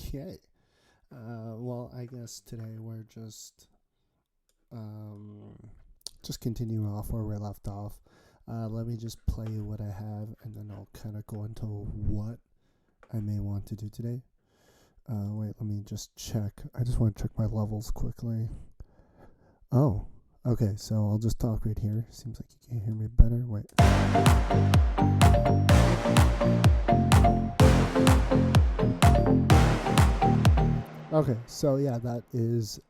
Okay. Well, I guess today we're just continuing off where we left off. Let me just play you what I have, and then I'll kind of go into what I may want to do today. Wait, let me just check. I just want to check my levels quickly. Oh, okay, so I'll just talk right here. Seems like you can hear me better. Wait. Okay, so yeah, that is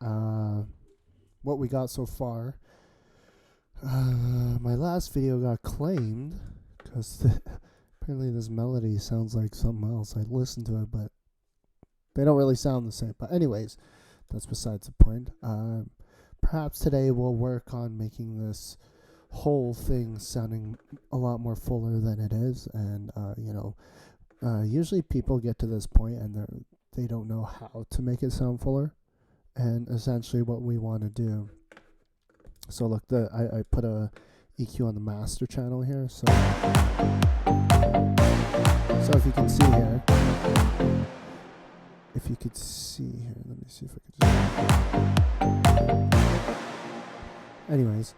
what we got so far. My last video got claimed because apparently this melody sounds like something else. I listened to it, but they don't really sound the same. But anyways, that's besides the point. Perhaps today we'll work on making this whole thing sounding a lot more fuller than it is. And, usually people get to this point and they don't know how to make it sound fuller. And essentially what we want to do. So look, I put a EQ on the master channel here. So if you can see here. If you could see here, let me see if I could just. Anyways,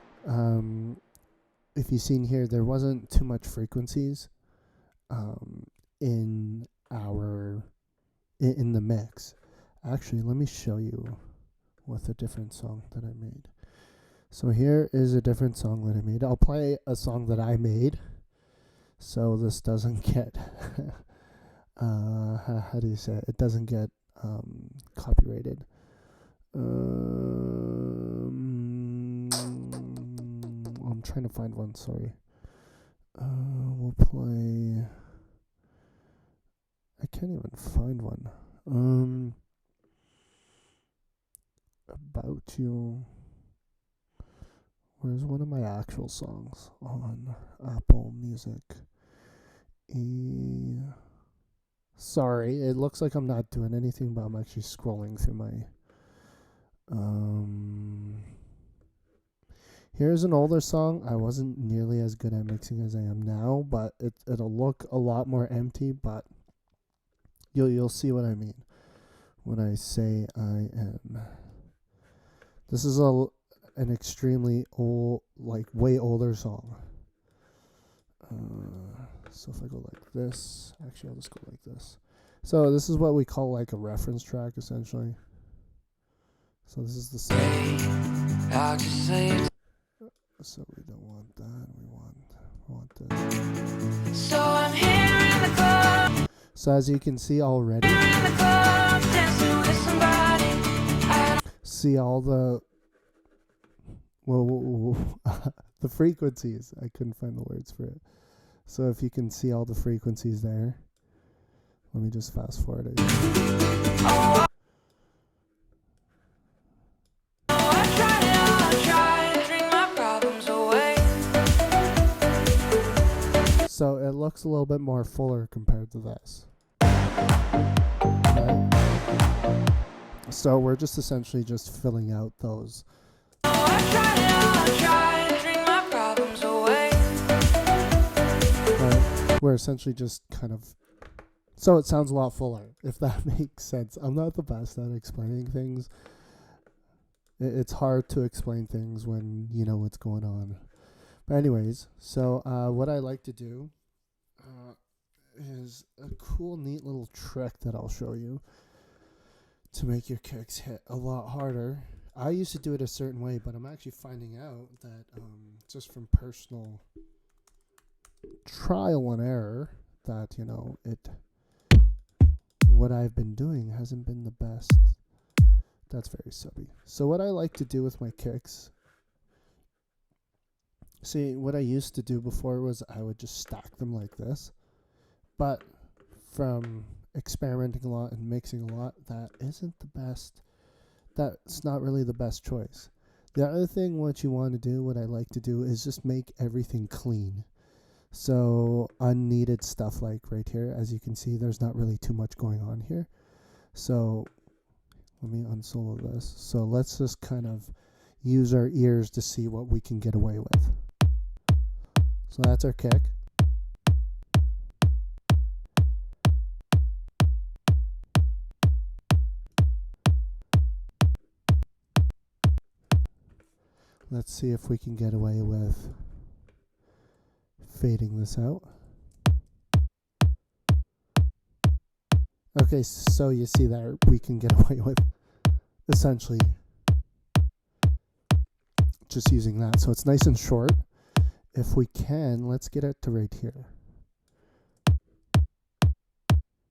if you've seen here, there wasn't too much frequencies in the mix. Actually, let me show you with a different song that I made. So here is a different song that I made. I'll play a song that I made, so this doesn't get. How do you say it? It doesn't get copyrighted. I'm trying to find one. Sorry. We'll play. I can't even find one. About You. Where's one of my actual songs on Apple Music? Sorry, it looks like I'm not doing anything, but I'm actually scrolling through my. Here's an older song. I wasn't nearly as good at mixing as I am now, but it'll look a lot more empty. But you'll see what I mean when I say I am. This is an extremely old, like way older song. So if I go like this, actually I'll just go like this. So this is what we call like a reference track, essentially. So this is the same. So we don't want that. We want this. So I'm here in the club. So as you can see already, see all the the frequencies. I couldn't find the words for it. So if you can see all the frequencies there, let me just fast forward it. So it looks a little bit more fuller compared to this. Right? So we're just essentially just filling out those. We're essentially just kind of, so it sounds a lot fuller, if that makes sense. I'm not the best at explaining things. It's hard to explain things when you know what's going on. But anyways, so what I like to do is a cool, neat little trick that I'll show you to make your kicks hit a lot harder. I used to do it a certain way, but I'm actually finding out that just from personal trial and error that what I've been doing hasn't been the best. That's very subby. So what I like to do with my kicks, see, what I used to do before was I would just stack them like this, but from experimenting a lot and mixing a lot, that isn't the best. That's not really the best choice. The other thing what you want to do, what I like to do, is just make everything clean. So unneeded stuff like right here, as you can see, there's not really too much going on here. So let me unsolo this. So let's just kind of use our ears to see what we can get away with. So that's our kick. Let's see if we can get away with fading this out. Okay, so you see that we can get away with essentially just using that. So it's nice and short. If we can, let's get it to right here.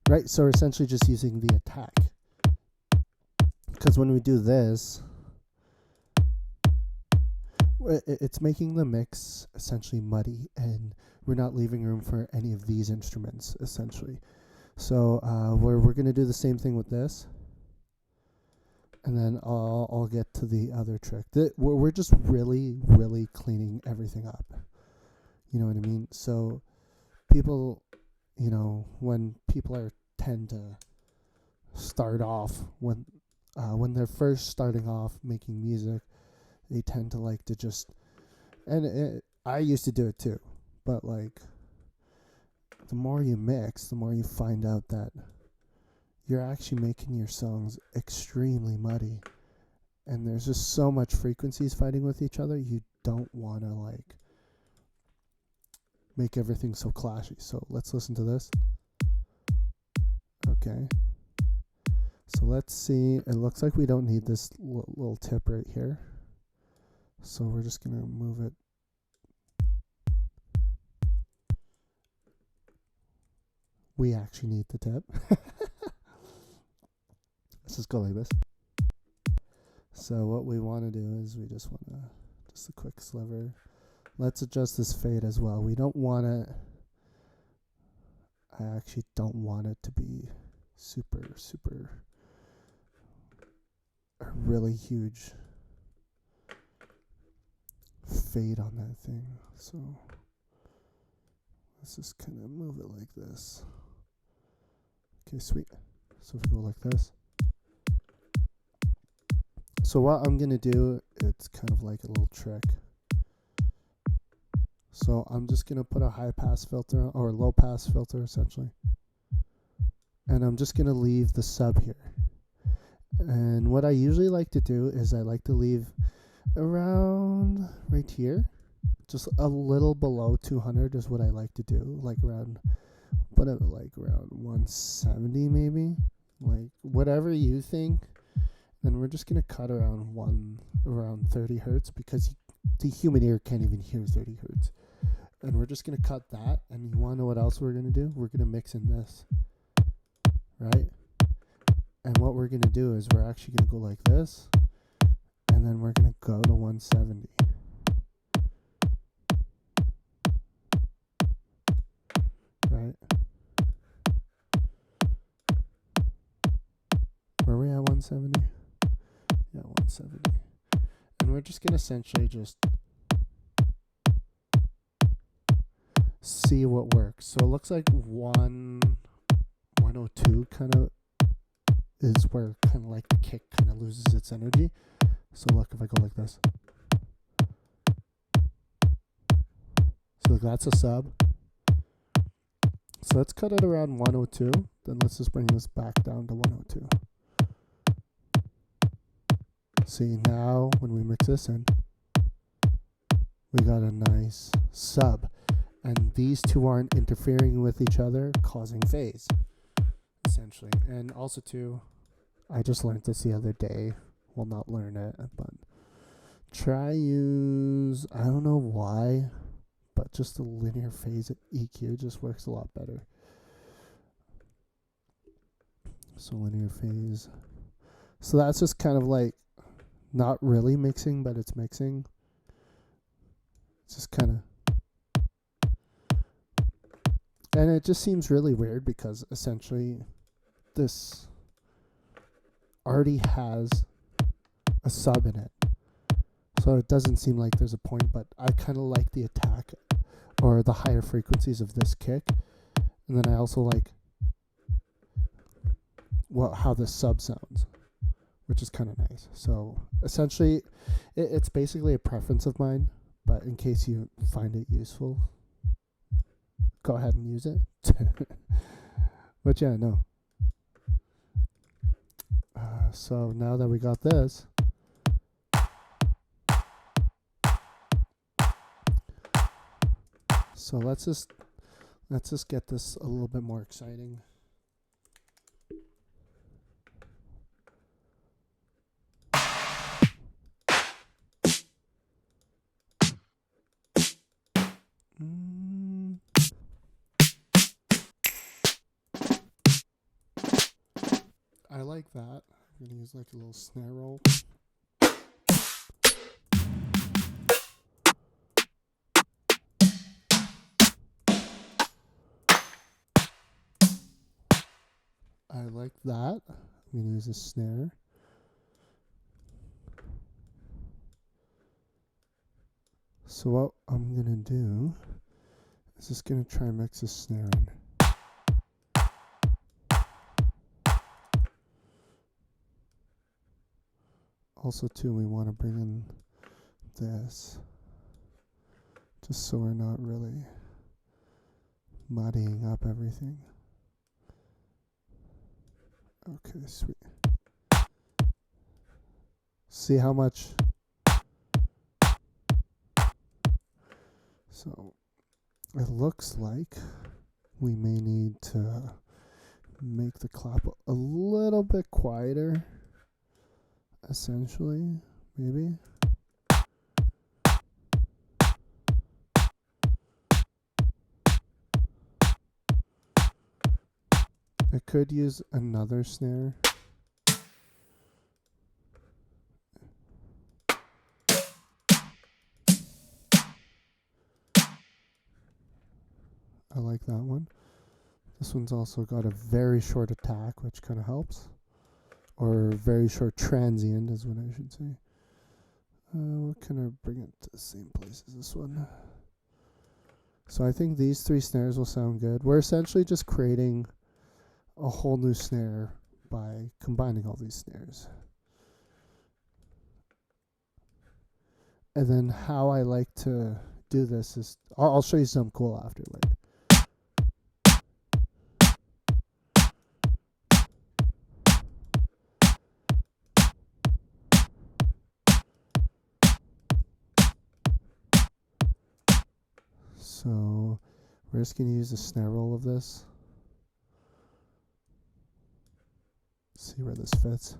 Right, so we're essentially just using the attack. Because when we do this, it's making the mix essentially muddy, and we're not leaving room for any of these instruments, essentially. So we're going to do the same thing with this. And then I'll get to the other trick. We're just really, really cleaning everything up. You know what I mean? So people, you know, when people tend to start off, when they're first starting off making music, they tend to like to just, and I used to do it too, but like the more you mix, the more you find out that you're actually making your songs extremely muddy, and there's just so much frequencies fighting with each other. You don't want to like make everything so clashy. So let's listen to this. Okay. So let's see. It looks like we don't need this little tip right here. So we're just going to move it. We actually need the tip. Let's just go like this. So what we want to do is we just want to, just a quick sliver. Let's adjust this fade as well. We don't want it, I actually don't want it to be super, a really huge fade on that thing. So let's just kind of move it like this. Okay, sweet. So if we go like this. So what I'm going to do, it's kind of like a little trick. So I'm just going to put a high pass filter or low pass filter essentially. And I'm just going to leave the sub here. And what I usually like to do is I like to leave around right here. Just a little below 200 is what I like to do. Like around, put it like around 170 maybe. Like whatever you think. Then we're just going to cut around 30 hertz because the human ear can't even hear 30 hertz. And we're just going to cut that. And you want to know what else we're going to do? We're going to mix in this. Right? And what we're going to do is we're actually going to go like this. And then we're going to go to 170. Right? Were we at 170? Yeah, 170. And we're just going to essentially just see what works. So it looks like 102 kind of is where kind of like the kick kind of loses its energy. So look, if I go like this. So look, that's a sub. So let's cut it around 102. Then let's just bring this back down to 102. See, now when we mix this in, we got a nice sub. And these two aren't interfering with each other, causing phase, essentially. And also, too, I just learned this the other day. Well, not learn it, but try use, I don't know why, but just the linear phase EQ just works a lot better. So linear phase. So that's just kind of like not really mixing, but it's mixing. It's just kind of. And it just seems really weird because essentially this already has a sub in it. So it doesn't seem like there's a point, but I kind of like the attack or the higher frequencies of this kick. And then I also like how the sub sounds, which is kind of nice. So essentially it's basically a preference of mine, but in case you find it useful, go ahead and use it. But yeah, no. So now that we got this, So let's just get this a little bit more exciting. I like that. I'm gonna use like a little snare roll. I like that. I'm gonna use a snare. So what I'm gonna do is just gonna try and mix this snare in. Also too, we want to bring in this just so we're not really muddying up everything. Okay, sweet. See how much? So it looks like we may need to make the clap a little bit quieter, essentially, maybe. I could use another snare. I like that one. This one's also got a very short attack, which kind of helps. Or very short transient is what I should say. What can I bring it to the same place as this one? So I think these three snares will sound good. We're essentially just creating a whole new snare by combining all these snares. And then how I like to do this is, I'll show you something cool after later. So we're just going to use a snare roll of this. See where this fits.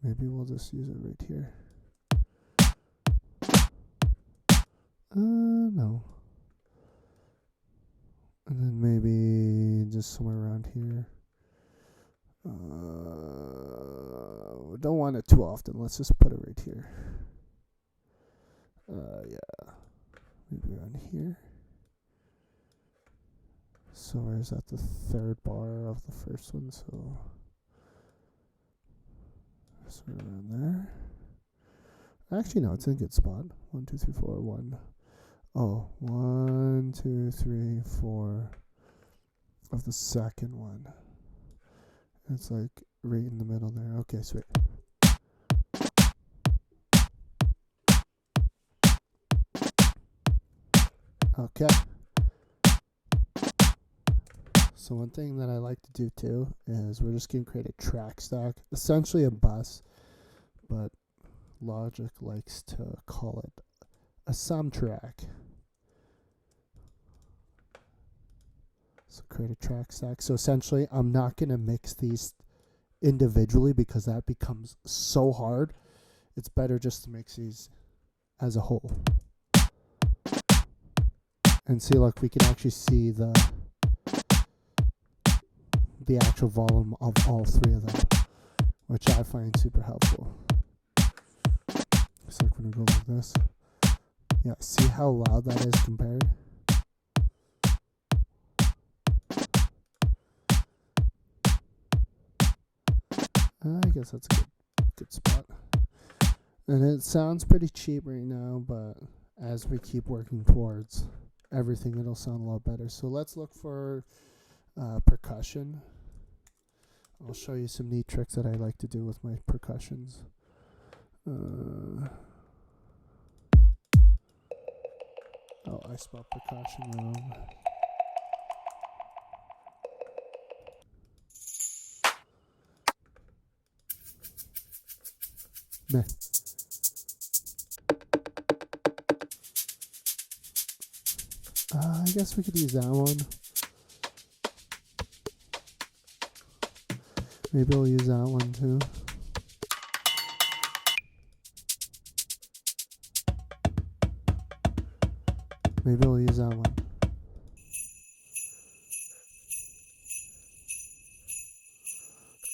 Maybe we'll just use it right here. No. And then maybe just somewhere around here. Don't want it too often. Let's just put it right here. Yeah. Maybe around here. So where's that? The third bar of the first one. So around there. Actually, no, it's in a good spot. 1, 2, 3, 4, 1. Oh, 1, 2, 3, 4 of the second one. It's like right in the middle there. Okay, sweet. Okay. So one thing that I like to do too is we're just going to create a track stack, essentially a bus, but Logic likes to call it a sum track. So create a track stack. So essentially I'm not going to mix these individually because that becomes so hard. It's better just to mix these as a whole. And see, look, we can actually see the actual volume of all three of them, which I find super helpful. So we're going to go like this. Yeah, see how loud that is compared? I guess that's a good spot. And it sounds pretty cheap right now, but as we keep working towards everything, it'll sound a lot better. So let's look for percussion. I'll show you some neat tricks that I like to do with my percussions. Oh, I spelled percussion wrong. Meh. I guess we could use that one. Maybe I'll use that one too. Maybe I'll use that one.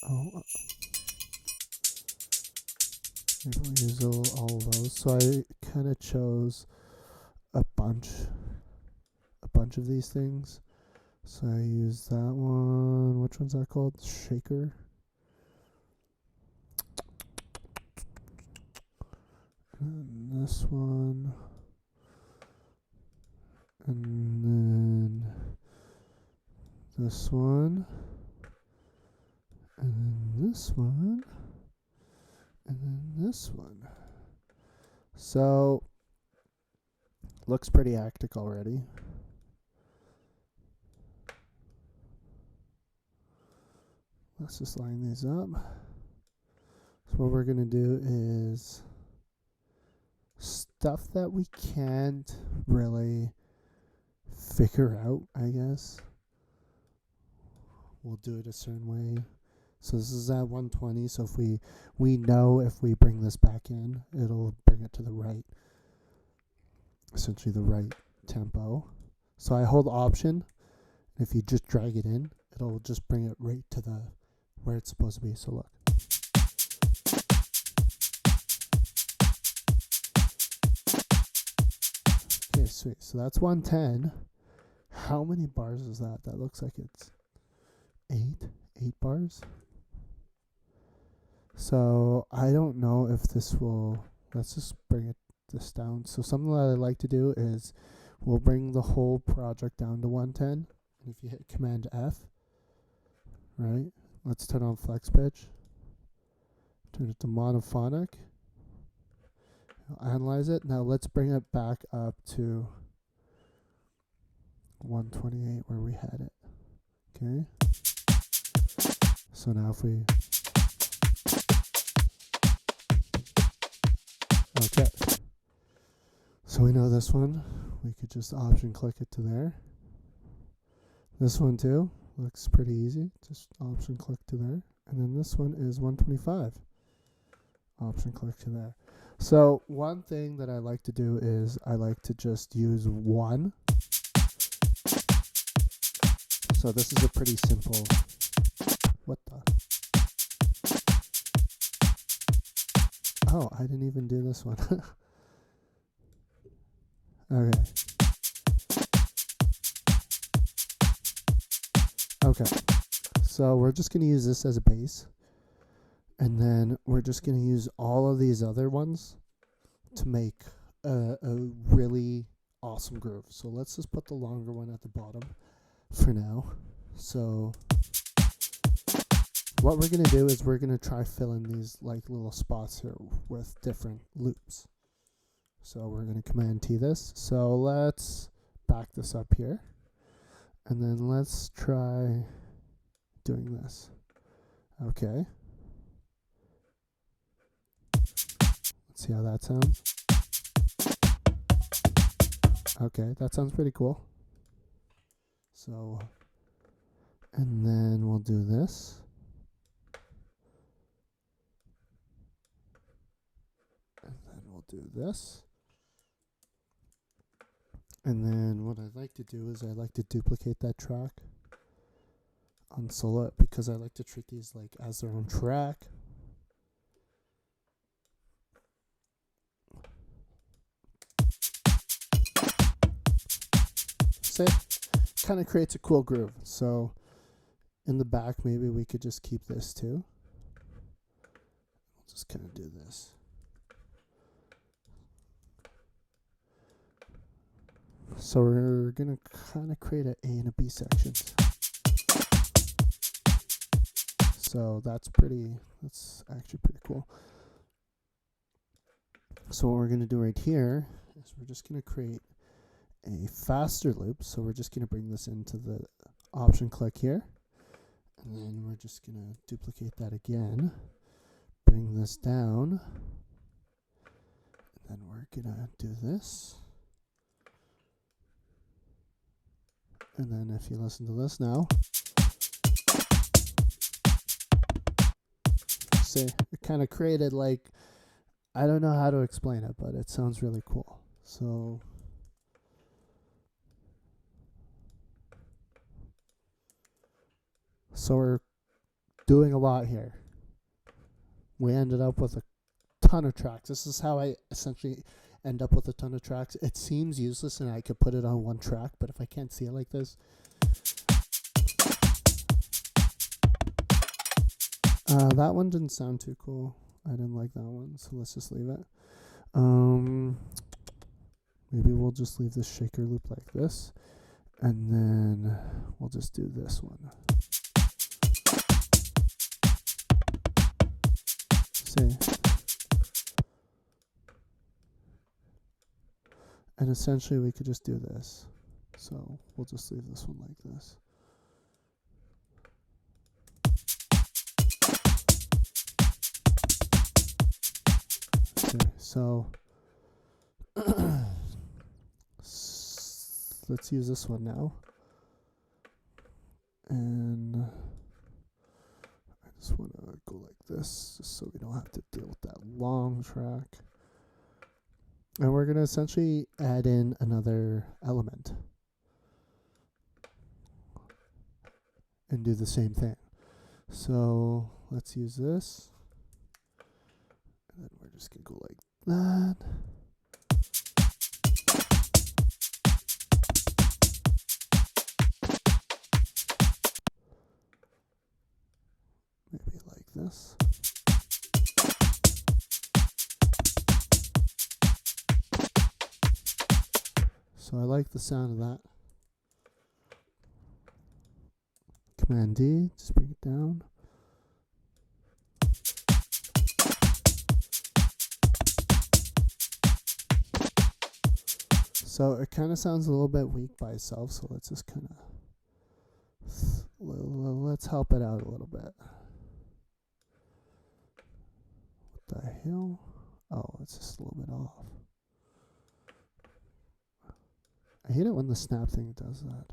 Oh. Maybe I'll use all of those. So I kind of chose a bunch of these things. So I use that one. Which one's that called? Shaker. And this one. And then this one. And then this one. And then this one. So, looks pretty hectic already. Let's just line these up. So what we're going to do is stuff that we can't really figure out, I guess. We'll do it a certain way. So this is at 120, so if we know if we bring this back in, it'll bring it to the right, essentially the right tempo. So I hold Option, and if you just drag it in, it'll just bring it right to the where it's supposed to be. So look. Okay, sweet. So that's 110. How many bars is that? That looks like it's 8 bars. So I don't know if this will, let's just bring this down. So something that I like to do is we'll bring the whole project down to 110. And if you hit Command F, right, let's turn on flex pitch, turn it to monophonic, analyze it. Now let's bring it back up to 128 where we had it. Okay. So now if we, okay. So we know this one, we could just Option click it to there. This one too, looks pretty easy. Just Option click to there. And then this one is 125. Option click to there. So one thing that I like to do is I like to just use one. So this is a pretty simple, what the? Oh, I didn't even do this one. Okay. Okay. So we're just going to use this as a base. And then we're just going to use all of these other ones to make a really awesome groove. So let's just put the longer one at the bottom for now. So what we're going to do is we're going to try filling these like little spots here with different loops. So we're going to Command T this. So let's back this up here. And then let's try doing this. Okay. Let's see how that sounds. Okay, that sounds pretty cool. So, and then we'll do this. And then we'll do this. And then what I like to do is I like to duplicate that track on solo because I like to treat these like as their own track. So it kind of creates a cool groove. So in the back, maybe we could just keep this too. We'll just kind of do this. So we're going to kind of create an A and a B sections. So that's actually pretty cool. So what we're going to do right here is we're just going to create a faster loop. So we're just going to bring this into the Option click here. And then we're just going to duplicate that again. Bring this down. And then we're going to do this. And then if you listen to this now, see, it kind of created like, I don't know how to explain it, but it sounds really cool. So we're doing a lot here. We ended up with a ton of tracks. This is how I essentially end up with a ton of tracks. It seems useless and I could put it on one track, but if I can't see it like this, that one didn't sound too cool. I didn't like that one, so let's just leave it. Maybe we'll just leave this shaker loop like this, and then we'll just do this one. See? And essentially we could just do this. So we'll just leave this one like this. Okay, so let's use this one now. And I just want to go like this, just so we don't have to deal with that long track. And we're going to essentially add in another element and do the same thing. So let's use this. And then we're just going to go like that. Maybe like this. So I like the sound of that. Command D, just bring it down. So it kind of sounds a little bit weak by itself, so let's just kind of, let's help it out a little bit. What the hell? Oh, it's just a little bit off. I hate it when the snap thing does that.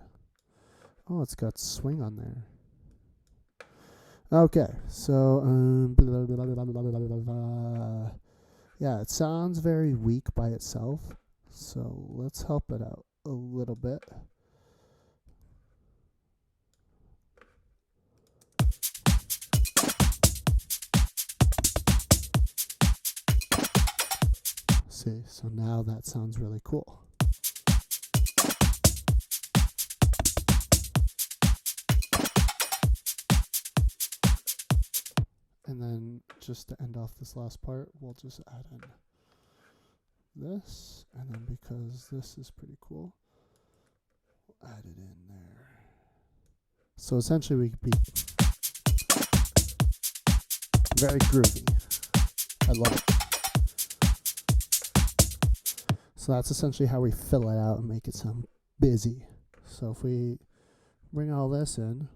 Oh, it's got swing on there. Okay, so yeah, it sounds very weak by itself. So let's help it out a little bit. See, so now that sounds really cool. And then just to end off this last part, we'll just add in this. And then because this is pretty cool, we'll add it in there. So essentially we could be very groovy. I love it. So that's essentially how we fill it out and make it sound busy. So if we bring all this in,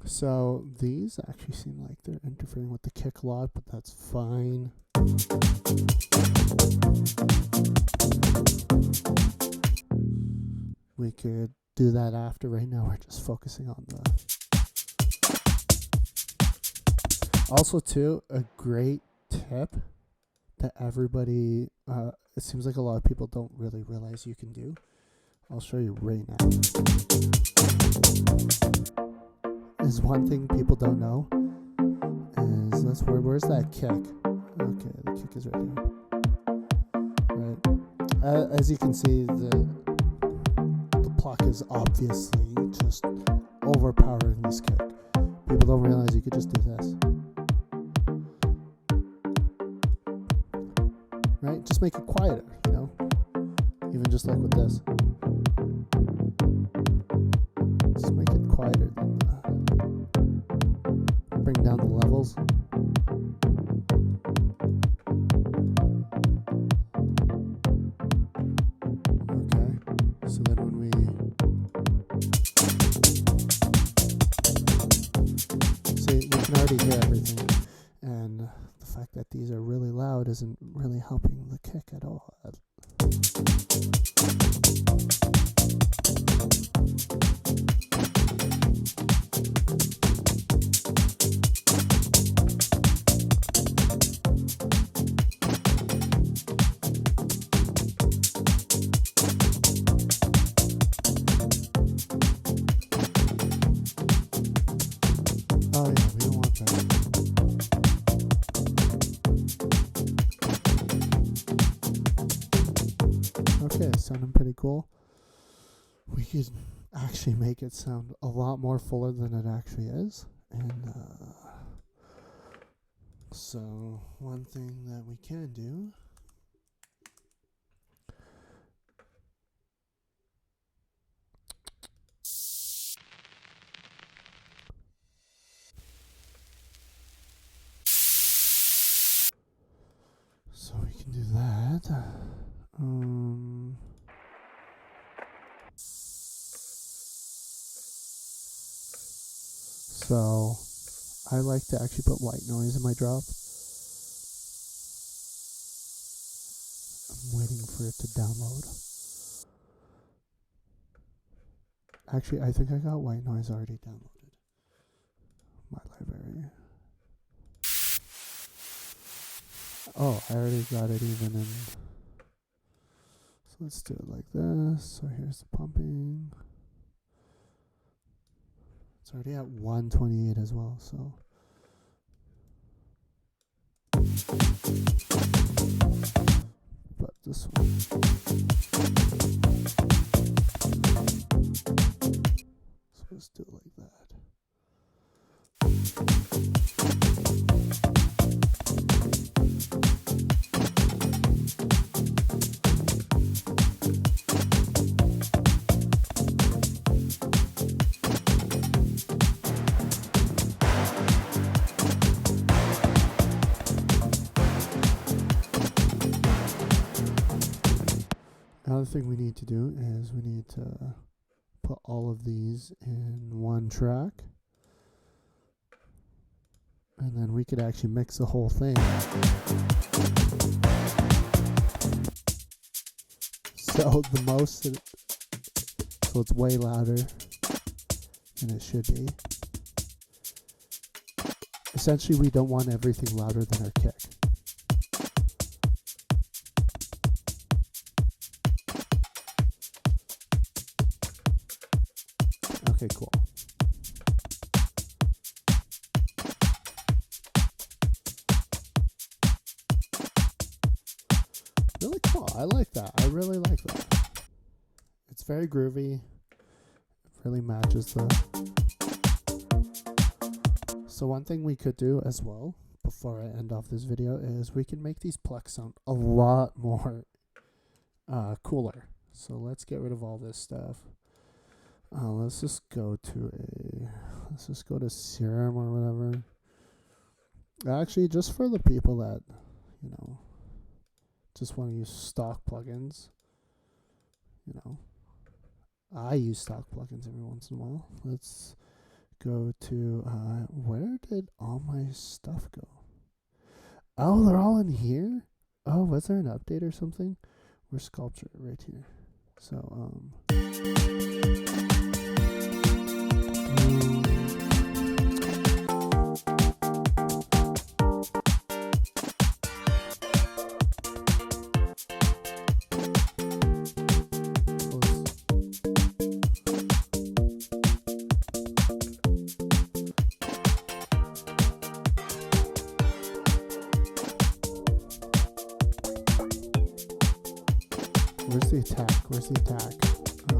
so these actually seem like they're interfering with the kick a lot, but that's fine. We could do that after. Right now we're just focusing on the... Also too, a great tip that everybody, it seems like a lot of people don't really realize you can do. I'll show you right now. Is one thing people don't know is that's where's that kick? Okay, the kick is right here. Right. As you can see, the pluck is obviously just overpowering this kick. People don't realize you could just do this. Right? Just make it quieter, you know? Even just like with this. Just make it quieter than bring down the levels. Okay. So then when we see, we can already hear everything, and the fact that these are really loud isn't really helping the kick at all. Oh yeah, we don't want that. Okay, it's sounding pretty cool. We could actually make it sound a lot more fuller than it actually is. And so one thing that we can do that. So I like to actually put white noise in my drop. I'm waiting for it to download. Actually, I think I got white noise already downloaded. My library. Oh, I already got it even in. So let's do it like this. So here's the pumping. It's already at 128 as well, so. But this one. So let's do it like that. Another thing we need to do is we need to put all of these in one track. And then we could actually mix the whole thing. So the most, so it's way louder than it should be. Essentially, we don't want everything louder than our kick. Okay, cool. Really cool. I like that. I really like that. It's very groovy. It really matches the. So one thing we could do as well, before I end off this video, is we can make these plucks sound a lot more cooler. So let's get rid of all this stuff. Let's just go to Serum or whatever. Actually, just for the people that, you know, just want to use stock plugins. You know, I use stock plugins every once in a while. Let's go to, where did all my stuff go? Oh, they're all in here? Oh, was there an update or something? Where's Sculpture? Right here. So, where's the attack? Where's the attack?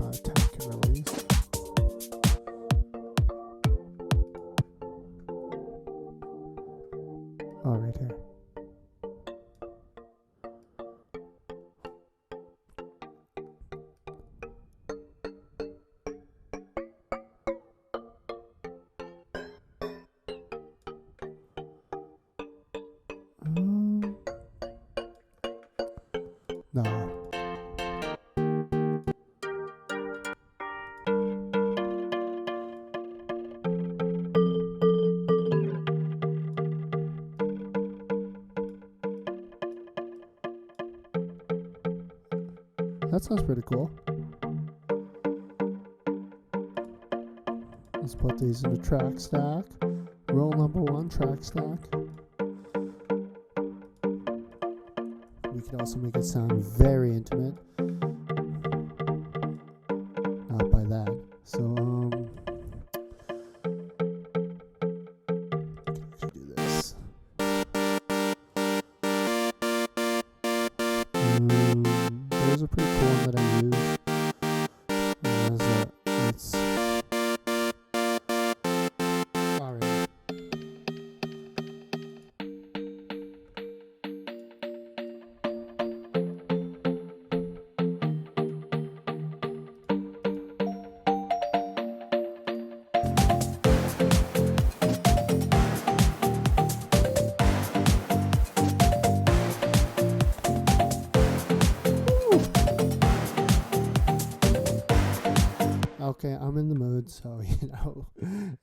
Attack and release. Oh, right here. No. That sounds pretty cool. Let's put these in the track stack. Roll number 1, track stack. We can also make it sound very intimate. Not by that. So, we can actually do this. There's a pretty cool one that I use. It's alright. Okay, I'm in the mood, so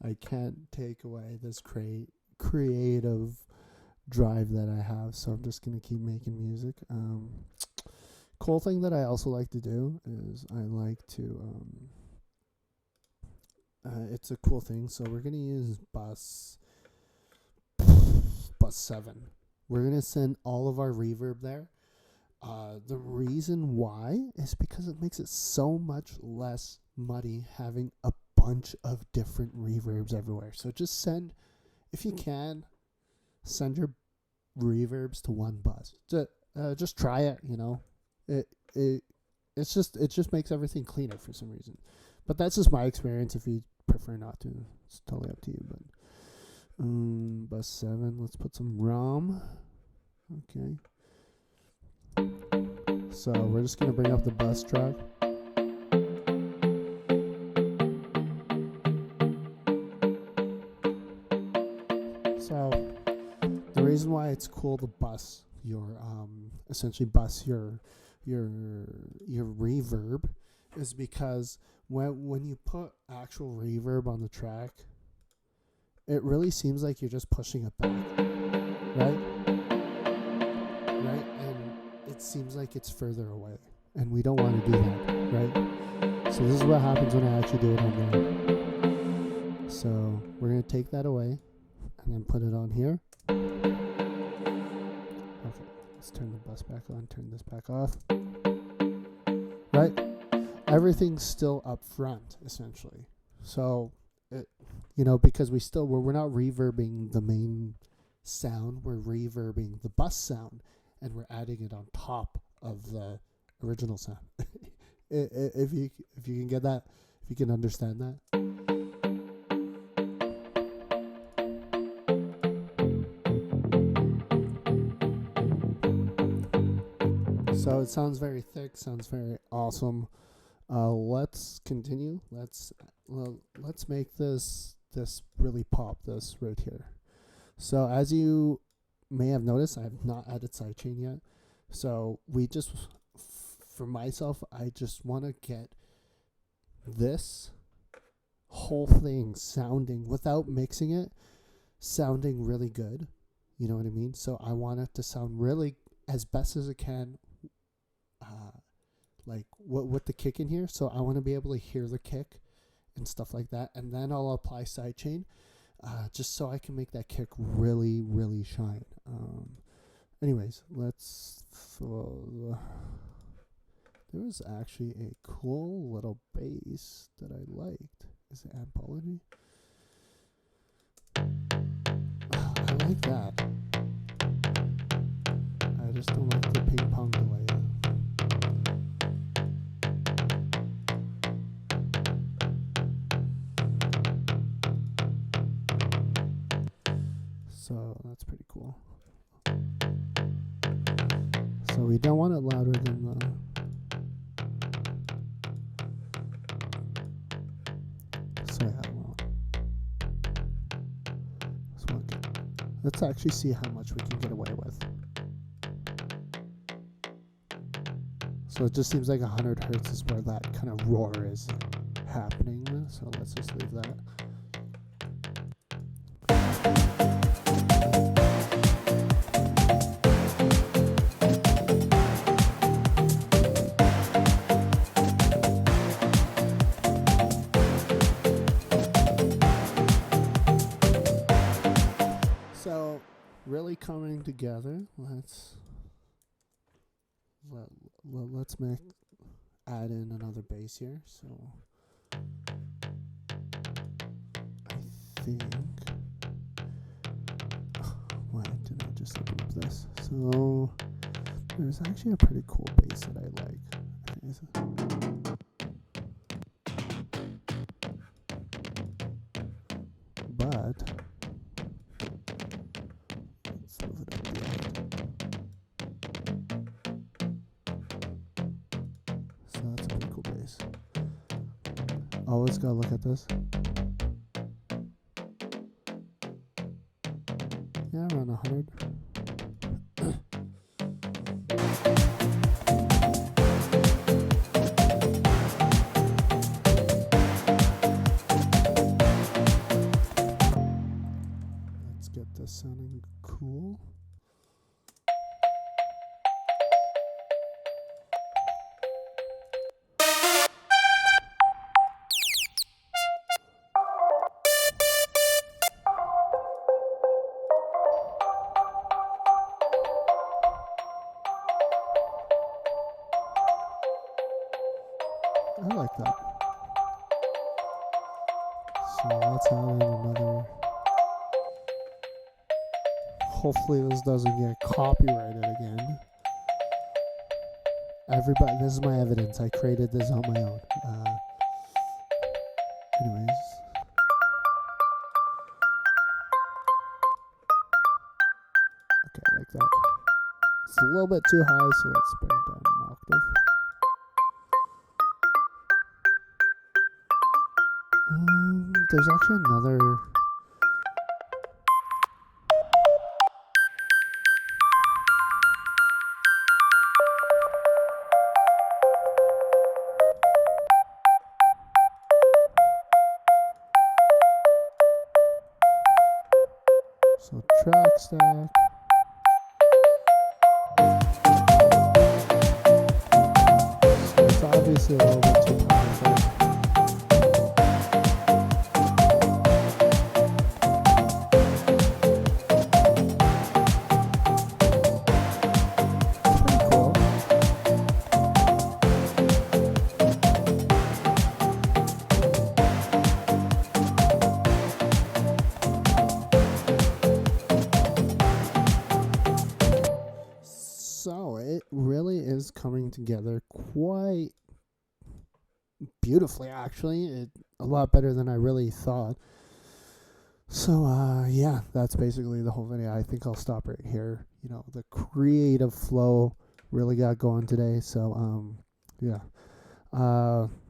I can't take away this creative drive that I have, so I'm just gonna keep making music. Cool thing that I also like to do is I like to it's a cool thing. So we're gonna use bus 7. We're gonna send all of our reverb there. The reason why is because it makes it so much less muddy having a bunch of different reverbs everywhere. So just send, if you can, send your reverbs to one bus. Just try it, it just makes everything cleaner for some reason. But that's just my experience. If you prefer not to, it's totally up to you. But bus 7, let's put some ROM. Okay. So we're just gonna bring up the bus track. So the reason why it's cool to bus your essentially bus your reverb is because when you put actual reverb on the track, it really seems like you're just pushing it back, right? Right? And it seems like it's further away, and we don't want to do that, right? So this is what happens when I actually do it on there. So we're going to take that away and then put it on here. Okay, let's turn the bus back on, turn this back off. Right? Everything's still up front, essentially. So, because we're not reverbing the main sound, we're reverbing the bus sound, and we're adding it on top of the original sound. If you can get that, if you can understand that. So it sounds very thick, sounds very awesome. Let's continue. Let's make this really pop, this right here. So as you may have noticed, I have not added sidechain yet. So for myself, I just want to get this whole thing sounding, without mixing it, sounding really good. You know what I mean? So I want it to sound really as best as it can, like with the kick in here. So I want to be able to hear the kick and stuff like that, and then I'll apply sidechain, just so I can make that kick really, really shine. Anyways, there was actually a cool little bass that I liked. Is it Anthology? I like that. I just don't like the ping pong delay. So that's pretty cool. So we don't want it louder than the... So yeah, well, let's actually see how much we can get away with. So it just seems like 100 hertz is where that kind of roar is happening. So let's just leave that. coming together. Let's add in another bass here. So I think. Why did I just open up this? So there's actually a pretty cool bass that I like. But let's move it up the end. So that's a pretty cool bass. Always gotta look at this. Yeah, around 100. Let's get this sounding cool. I like that. So let's add in another. Hopefully this doesn't get copyrighted again. Everybody, this is my evidence. I created this on my own. Anyways. Okay, like that. It's a little bit too high, so let's bring it down an octave. There's actually another. So track stack. So it's obviously a little bit too powerful. So it really is coming together quite beautifully, actually. A lot better than I really thought. So yeah, that's basically the whole video. I think I'll stop right here. You know, the creative flow really got going today. So yeah.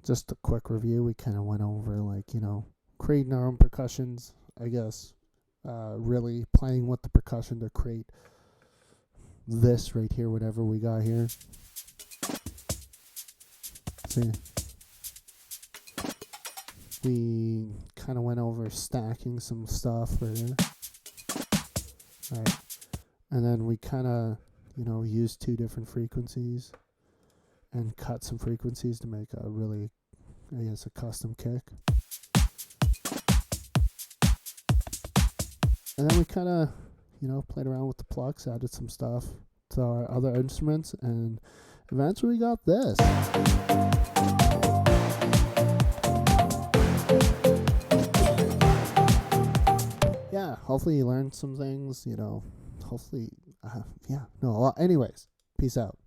Just a quick review. We kind of went over, like, you know, creating our own percussions, I guess. Really playing with the percussion to create this right here, whatever we got here. See, we kind of went over stacking some stuff right here. Right. And then we kind of, you know, used two different frequencies and cut some frequencies to make a really, I guess, a custom kick. And then we kind of, you know, played around with the plucks, added some stuff to our other instruments, and eventually we got this. Yeah, hopefully you learned some things, you know, hopefully, anyways, peace out.